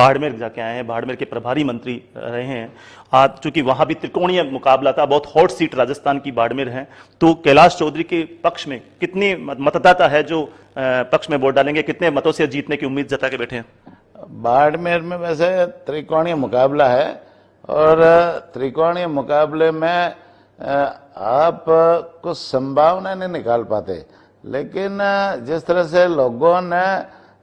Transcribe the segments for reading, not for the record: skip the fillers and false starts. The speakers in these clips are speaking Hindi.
बाड़मेर जाके आए हैं, बाड़मेर के प्रभारी मंत्री रहे हैं। आज चूंकि वहां भी त्रिकोणीय मुकाबला था, बहुत हॉट सीट राजस्थान की बाड़मेर है, तो कैलाश चौधरी के पक्ष में कितनी मतदाता है जो पक्ष में वोट डालेंगे, कितने मतों से जीतने की उम्मीद जता के बैठे हैं? बाड़मेर में वैसे त्रिकोणीय मुकाबला है और त्रिकोणीय मुकाबले में आप कुछ संभावना नहीं निकाल पाते, लेकिन जिस तरह से लोगों ने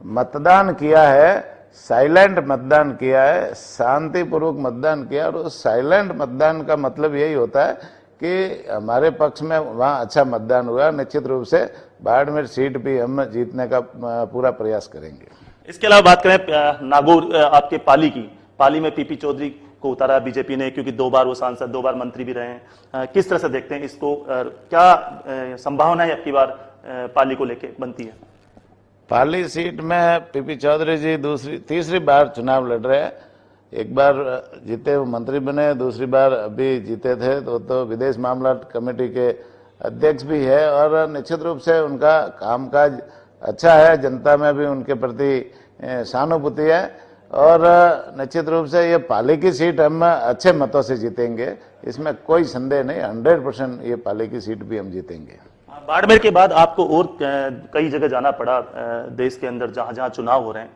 मतदान किया है, साइलेंट मतदान किया है, शांतिपूर्वक मतदान किया, और उस साइलेंट मतदान का मतलब यही होता है कि हमारे पक्ष में वहाँ अच्छा मतदान हुआ। निश्चित रूप से बाड़मेर सीट भी हम जीतने का पूरा प्रयास करेंगे। इसके अलावा बात करें नागौर आपके पाली में पीपी चौधरी को उतारा बीजेपी ने, क्योंकि 2 बार वो सांसद, 2 बार मंत्री भी रहे हैं। किस तरह से देखते हैं इसको, क्या संभावनाएं अब की बार पाली को लेके बनती है? पाली सीट में पीपी चौधरी जी तीसरी बार चुनाव लड़ रहे हैं। एक बार जीते वो मंत्री बने, दूसरी बार अभी जीते थे तो विदेश मामला कमेटी के अध्यक्ष भी है, और निश्चित रूप से उनका कामकाज अच्छा है, जनता में भी उनके प्रति सहानुभूति है, और निश्चित रूप से ये पाली की सीट हम अच्छे मतों से जीतेंगे, इसमें कोई संदेह नहीं। 100% ये पाली की सीट भी हम जीतेंगे। बाड़मेर के बाद आपको और कई जगह जाना पड़ा देश के अंदर, जहां जहां चुनाव हो रहे हैं,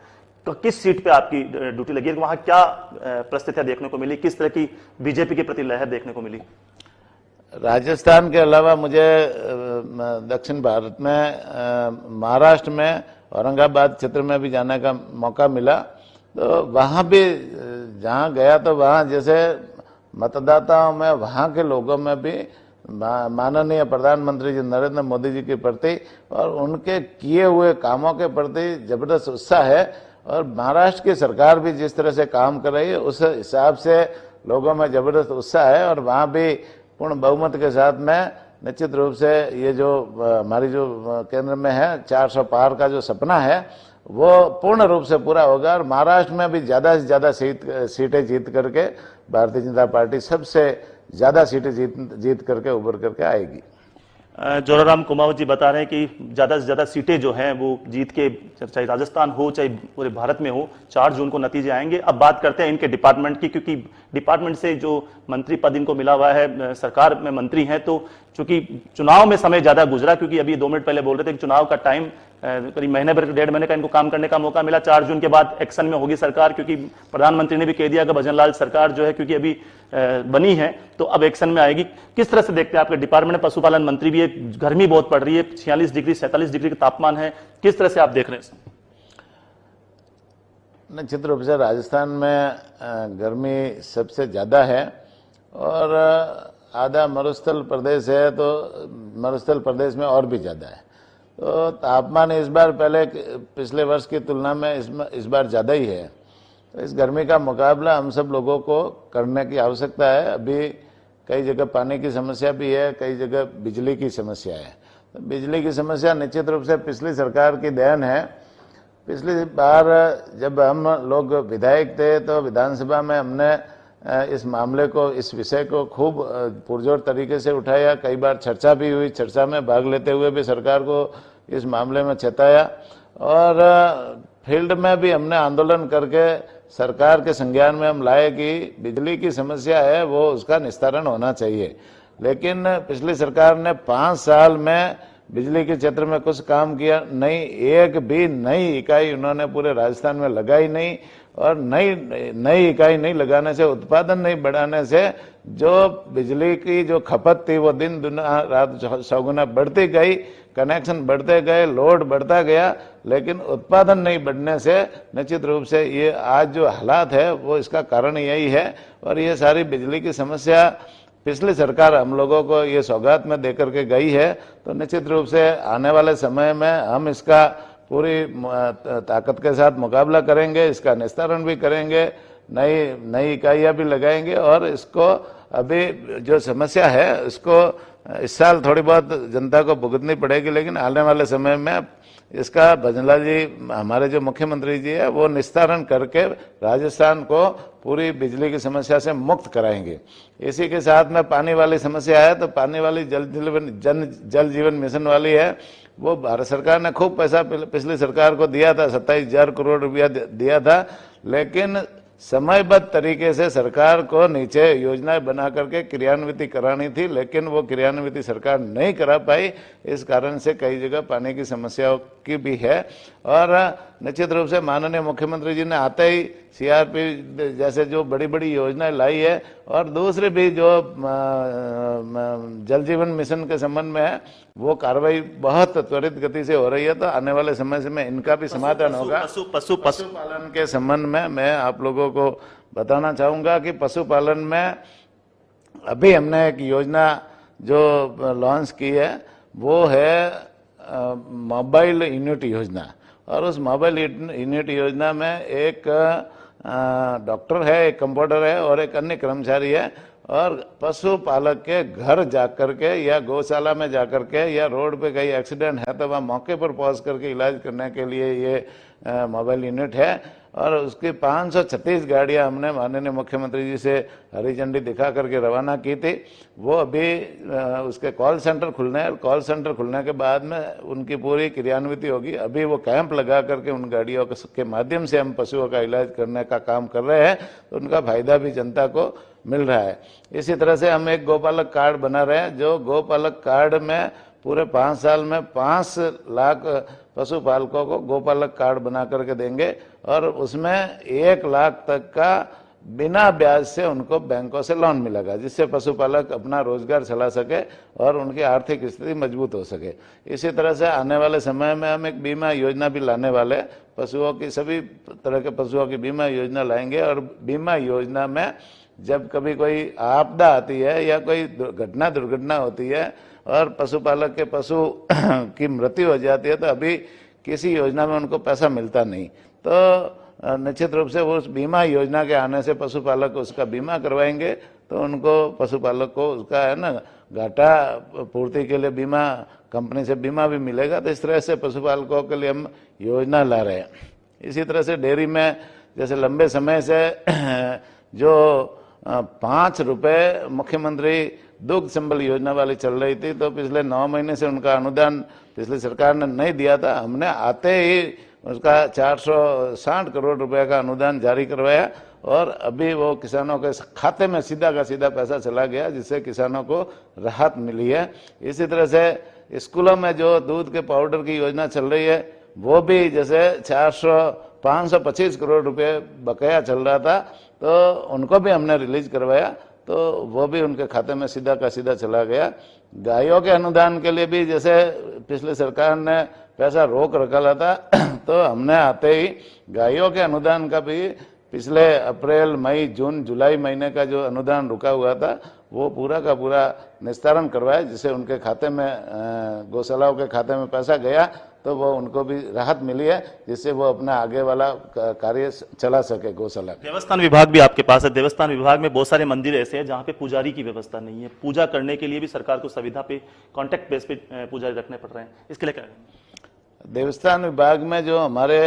तो किस सीट पे आपकी ड्यूटी लगी है? वहां क्या परिस्थितियां देखने को मिली, किस तरह की बीजेपी के प्रति लहर देखने को मिली? राजस्थान के अलावा मुझे दक्षिण भारत में महाराष्ट्र में औरंगाबाद क्षेत्र में भी जाने का मौका मिला, तो वहाँ भी जहाँ गया तो वहाँ जैसे मतदाताओं में, वहाँ के लोगों में भी माननीय प्रधानमंत्री जी नरेंद्र मोदी जी के प्रति और उनके किए हुए कामों के प्रति जबरदस्त उत्साह है, और महाराष्ट्र की सरकार भी जिस तरह से काम कर रही है उस हिसाब से लोगों में जबरदस्त उत्साह है, और वहाँ भी पूर्ण बहुमत के साथ में निश्चित रूप से ये जो हमारी जो केंद्र में है 400 पार का जो सपना है वो पूर्ण रूप से पूरा होगा, और महाराष्ट्र में भी ज़्यादा से ज़्यादा सीटें जीत करके भारतीय जनता पार्टी सबसे ज़्यादा सीटें जीत करके उभर करके आएगी। जोराराम कुमावत जी बता रहे हैं कि ज़्यादा से ज़्यादा सीटें जो हैं वो जीत के, चाहे राजस्थान हो चाहे पूरे भारत में हो, 4 जून को नतीजे आएंगे। अब बात करते हैं इनके डिपार्टमेंट की, क्योंकि डिपार्टमेंट से जो मंत्री पद इनको मिला हुआ है, सरकार में मंत्री हैं, तो चूंकि चुनाव में समय ज़्यादा गुजरा, क्योंकि अभी 2 मिनट पहले बोल रहे थे कि चुनाव का टाइम करीब महीने भर 1.5 महीने का इनको काम करने का मौका मिला। 4 जून के बाद एक्शन में होगी सरकार, क्योंकि प्रधानमंत्री ने भी कह दिया कि भजनलाल सरकार जो है, क्योंकि अभी बनी है तो अब एक्शन में आएगी। किस तरह से देखते हैं आपके डिपार्टमेंट में पशुपालन मंत्री भी है, गर्मी बहुत पड़ रही है, 46 डिग्री 47 डिग्री का तापमान है, किस तरह से आप देख रहे हैं? निश्चित रूप से राजस्थान में गर्मी सबसे ज़्यादा है, और आधा मरुस्थल प्रदेश है, तो मरुस्थल प्रदेश में और भी ज़्यादा है, तो तापमान इस बार पिछले वर्ष की तुलना में इस बार ज़्यादा ही है। तो इस गर्मी का मुकाबला हम सब लोगों को करने की आवश्यकता है। अभी कई जगह पानी की समस्या भी है, कई जगह बिजली की समस्या है। तो बिजली की समस्या निश्चित रूप से पिछली सरकार की देन है। पिछली बार जब हम लोग विधायक थे तो विधानसभा में हमने इस मामले को, इस विषय को खूब पुरजोर तरीके से उठाया, कई बार चर्चा भी हुई, चर्चा में भाग लेते हुए भी सरकार को इस मामले में चेताया, और फील्ड में भी हमने आंदोलन करके सरकार के संज्ञान में हम लाए कि बिजली की समस्या है वो उसका निस्तारण होना चाहिए। लेकिन पिछली सरकार ने 5 साल में बिजली के क्षेत्र में कुछ काम किया नहीं, एक भी नई इकाई उन्होंने पूरे राजस्थान में लगाई नहीं, और नई इकाई नहीं लगाने से, उत्पादन नहीं बढ़ाने से जो बिजली की जो खपत थी वो दिन दुना रात चौगुना बढ़ती गई, कनेक्शन बढ़ते गए, लोड बढ़ता गया, लेकिन उत्पादन नहीं बढ़ने से निश्चित रूप से ये आज जो हालात है वो इसका कारण यही है। और ये सारी बिजली की समस्या पिछली सरकार हम लोगों को ये सौगात में देकर के गई है, तो निश्चित रूप से आने वाले समय में हम इसका पूरी ताकत के साथ मुकाबला करेंगे, इसका निस्तारण भी करेंगे, नई इकाइयाँ भी लगाएंगे, और इसको अभी जो समस्या है इसको इस साल थोड़ी बहुत जनता को भुगतनी पड़ेगी, लेकिन आने वाले समय में इसका भजनलाल जी हमारे जो मुख्यमंत्री जी है वो निस्तारण करके राजस्थान को पूरी बिजली की समस्या से मुक्त कराएंगे। इसी के साथ में पानी वाली समस्या है, तो पानी वाली जल जीवन मिशन वाली है, वो भारत सरकार ने खूब पैसा पिछली सरकार को दिया था, 27,000 करोड़ रुपया दिया था, लेकिन समयबद्ध तरीके से सरकार को नीचे योजनाएं बना करके क्रियान्वित करानी थी, लेकिन वो क्रियान्वित सरकार नहीं करा पाई। इस कारण से कई जगह पानी की समस्याओं की भी है। और निश्चित रूप से माननीय मुख्यमंत्री जी ने आते ही CRP जैसे जो बड़ी बड़ी योजनाएं लाई है, और दूसरे भी जो जल जीवन मिशन के संबंध में है, वो कार्रवाई बहुत त्वरित गति से हो रही है। तो आने वाले समय से में इनका भी समाधान होगा। पशुपालन के संबंध में मैं आप लोगों को बताना चाहूंगा कि पशुपालन में अभी हमने एक योजना जो लॉन्च की है, वो है मोबाइल यूनिट योजना। और उस मोबाइल यूनिट योजना में एक डॉक्टर है, एक कंपाउंडर है और एक अन्य कर्मचारी है, और पशुपालक के घर जाकर के या गौशाला में जाकर के या रोड पे कहीं एक्सीडेंट है तो वहाँ मौके पर पहुंच करके इलाज करने के लिए ये मोबाइल यूनिट है। और उसकी 536 गाड़ियां हमने माननीय मुख्यमंत्री जी से हरी झंडी दिखा करके रवाना की थी। वो अभी उसके कॉल सेंटर खुलने हैं, कॉल सेंटर खुलने के बाद में उनकी पूरी क्रियान्वित होगी। अभी वो कैंप लगा करके उन गाड़ियों के माध्यम से हम पशुओं का इलाज करने का काम कर रहे हैं, तो उनका फायदा भी जनता को मिल रहा है। इसी तरह से हम एक गोपालक कार्ड बना रहे हैं, जो गोपालक कार्ड में पूरे 5 साल में 5 लाख पशुपालकों को गोपालक कार्ड बना करके देंगे, और उसमें 1 लाख तक का बिना ब्याज से उनको बैंकों से लोन मिलेगा, जिससे पशुपालक अपना रोजगार चला सके और उनकी आर्थिक स्थिति मजबूत हो सके। इसी तरह से आने वाले समय में हम एक बीमा योजना भी लाने वाले, पशुओं की सभी तरह के पशुओं की बीमा योजना लाएंगे। और बीमा योजना में जब कभी कोई आपदा आती है या कोई दुर्घटना होती है और पशुपालक के पशु की मृत्यु हो जाती है, तो अभी किसी योजना में उनको पैसा मिलता नहीं। तो निश्चित रूप से वो उस बीमा योजना के आने से पशुपालक उसका बीमा करवाएंगे, तो उनको पशुपालक को उसका है ना घाटा पूर्ति के लिए बीमा कंपनी से बीमा भी मिलेगा। तो इस तरह से पशुपालकों के लिए हम योजना ला रहे हैं। इसी तरह से डेयरी में जैसे लंबे समय से जो 5 रुपये मुख्यमंत्री दुग्ध संबल योजना वाली चल रही थी, तो पिछले 9 महीने से उनका अनुदान पिछली सरकार ने नहीं दिया था। हमने आते ही उसका 460 करोड़ रुपए का अनुदान जारी करवाया, और अभी वो किसानों के खाते में सीधा का सीधा पैसा चला गया, जिससे किसानों को राहत मिली है। इसी तरह से स्कूलों में जो दूध के पाउडर की योजना चल रही है, वो भी जैसे 525 करोड़ रुपए बकाया चल रहा था, तो उनको भी हमने रिलीज करवाया, तो वो भी उनके खाते में सीधा का सीधा चला गया। गायों के अनुदान के लिए भी जैसे पिछली सरकार ने पैसा रोक रखा था, तो हमने आते ही गायों के अनुदान का भी पिछले अप्रैल, मई, जून, जुलाई महीने का जो अनुदान रुका हुआ था, वो पूरा का पूरा निस्तारण करवाया, जिससे उनके खाते में गौशालाओं के खाते में पैसा गया, तो वो उनको भी राहत मिली है, जिससे वो अपना आगे वाला कार्य चला सके गौशाला। देवस्थान विभाग भी आपके पास है। देवस्थान विभाग में बहुत सारे मंदिर ऐसे हैं जहाँ पे पुजारी की व्यवस्था नहीं है। पूजा करने के लिए भी सरकार को सुविधा पे कॉन्ट्रैक्ट बेस पे पुजारी रखने पड़ रहे हैं, इसके लिए क्या? देवस्थान विभाग में जो हमारे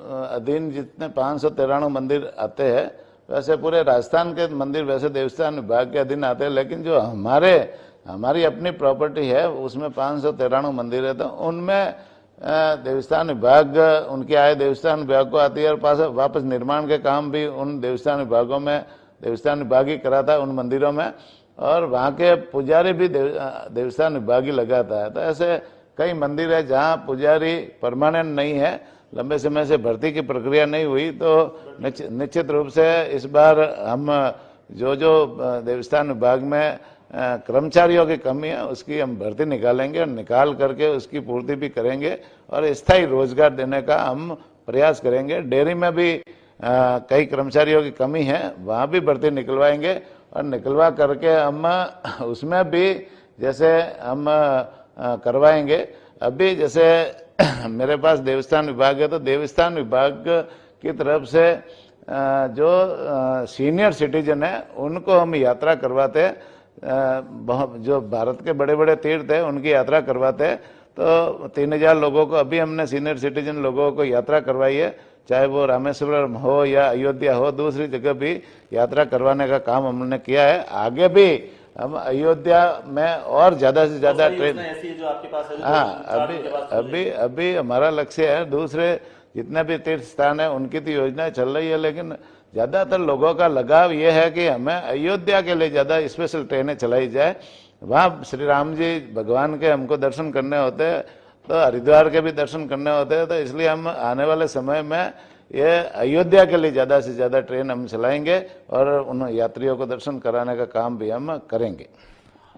अधीन जितने 593 मंदिर आते हैं, वैसे पूरे राजस्थान के मंदिर वैसे देवस्थान विभाग के अधीन आते हैं, लेकिन जो हमारी अपनी प्रॉपर्टी है उसमें 593 मंदिर है, तो उनमें देवस्थान विभाग उनकी आय देवस्थान विभाग को आती है, और वापस निर्माण के काम भी उन देवस्थान विभागों में देवस्थान विभाग ही कराता है उन मंदिरों में, और वहाँ के पुजारी भी देवस्थान विभाग ही लगाता है। तो ऐसे कई मंदिर है जहाँ पुजारी परमानेंट नहीं है, लंबे समय से भर्ती की प्रक्रिया नहीं हुई, तो निश्चित रूप से इस बार हम जो देवस्थान विभाग में कर्मचारियों की कमी है उसकी हम भर्ती निकालेंगे, और निकाल करके उसकी पूर्ति भी करेंगे, और स्थायी रोजगार देने का हम प्रयास करेंगे। डेयरी में भी कई कर्मचारियों की कमी है, वहाँ भी भर्ती निकलवाएंगे, और निकलवा करके हम उसमें भी जैसे हम करवाएंगे। अभी जैसे मेरे पास देवस्थान विभाग है, तो देवस्थान विभाग की तरफ से जो सीनियर सिटीजन है उनको हम यात्रा करवाते हैं, जो भारत के बड़े बड़े तीर्थ है उनकी यात्रा करवाते हैं। तो 3000 लोगों को अभी हमने सीनियर सिटीजन लोगों को यात्रा करवाई है, चाहे वो रामेश्वरम हो या अयोध्या हो, दूसरी जगह भी यात्रा करवाने का काम हमने किया है। आगे भी हम अयोध्या में और ज्यादा से ज्यादा ट्रेन, ऐसी है जो आपके पास है, जो हाँ, 4 अभी जून के बाद अभी अभी हमारा लक्ष्य है दूसरे जितने भी तीर्थ स्थान है उनकी तो योजनाएं चल रही है, लेकिन ज्यादातर लोगों का लगाव ये है कि हमें अयोध्या के लिए ज्यादा स्पेशल ट्रेनें चलाई जाए। वहाँ श्री राम जी भगवान के हमको दर्शन करने होते हैं, तो हरिद्वार के भी दर्शन करने होते हैं, तो इसलिए हम आने वाले समय में ये अयोध्या के लिए ज्यादा से ज्यादा ट्रेन हम चलाएंगे और उन यात्रियों को दर्शन कराने का काम भी हम करेंगे।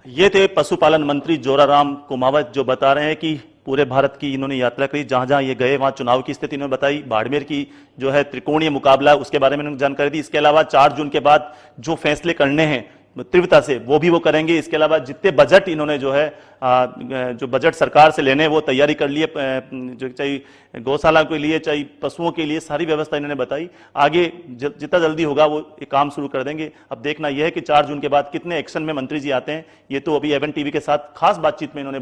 ये थे पशुपालन मंत्री जोराराम कुमावत जो बता रहे हैं कि पूरे भारत की इन्होंने यात्रा करी, जहां जहां ये गए वहां चुनाव की स्थिति इन्होंने बताई। बाड़मेर की जो है त्रिकोणीय मुकाबला उसके बारे में इन्होंने जानकारी दी। इसके अलावा 4 जून के बाद जो फैसले करने हैं तीव्रता से वो करेंगे। इसके अलावा जितने बजट इन्होंने जो है जो बजट सरकार से लेने वो तैयारी कर लिए, जो चाहे गौशाला के लिए चाहे पशुओं के लिए सारी व्यवस्था इन्होंने बताई। आगे जितना जल्दी होगा वो ये काम शुरू कर देंगे। अब देखना यह है कि 4 जून के बाद कितने एक्शन में मंत्री जी आते हैं। ये तो अभी एवन टीवी के साथ खास बातचीत में इन्होंने